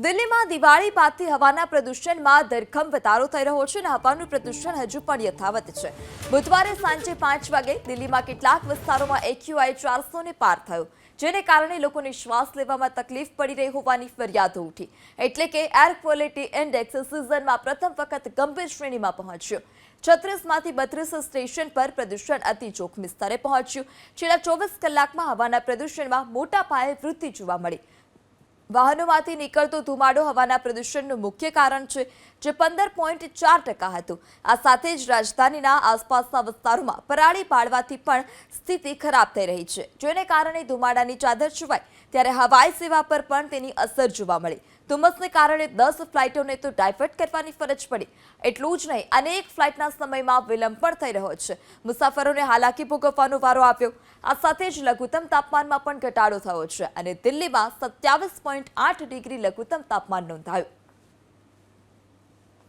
દિલ્હીમાં દિવાળી બાદથી હવાના પ્રદૂષણમાં ધરખમ વધારો થઈ રહ્યો છે અને હવાનું પ્રદૂષણ હજુ પણ યથાવત છે. બુધવારે સાંજે 5 વાગે દિલ્હીમાં કેટલાક વિસ્તારોમાં AQI 400 ને પાર થયો, જેને કારણે લોકોને શ્વાસ લેવામાં તકલીફ પડી રહી હોવાની ફરિયાદો ઉઠી. એટલે કે એર ક્વોલિટી ઇન્ડેક્સ સિઝનમાં પ્રથમ વખત ગંભીર શ્રેણીમાં પહોંચ્યો. 36માંથી 32 સ્ટેશન પર પ્રદૂષણ અતિ જોખમી સ્તરે પહોંચ્યું. છેલ્લા 24 કલાકમાં હવાના પ્રદૂષણમાં મોટા પાયે વૃદ્ધિ જોવા મળી. વાહનોમાંથી નીકળતો ધુમાડો હવાના પ્રદૂષણનું મુખ્ય કારણ છે, જે 15.4% હતું. આ સાથે જ રાજધાનીના આસપાસના વિસ્તારોમાં પરાળી પાડવાથી પણ સ્થિતિ ખરાબ થઈ રહી છે, જેને કારણે ધુમાડાની ચાદર છુવાઈ. ત્યારે હવાઈ સેવા પર પણ તેની અસર જોવા મળી. ધુમ્મસને કારણે 10 ફ્લાઇટોને તો ડાયવર્ટ કરવાની ફરજ પડી. એટલું જ નહીં, અનેક ફ્લાઇટના સમયમાં વિલંબ પણ થઈ રહ્યો છે. મુસાફરોને હાલાકી ભોગવવાનો વારો આવ્યો. આ સાથે જ લઘુત્તમ તાપમાનમાં પણ ઘટાડો થયો છે અને દિલ્હીમાં 27.8 ડિગ્રી લઘુત્તમ તાપમાન નોંધાયું.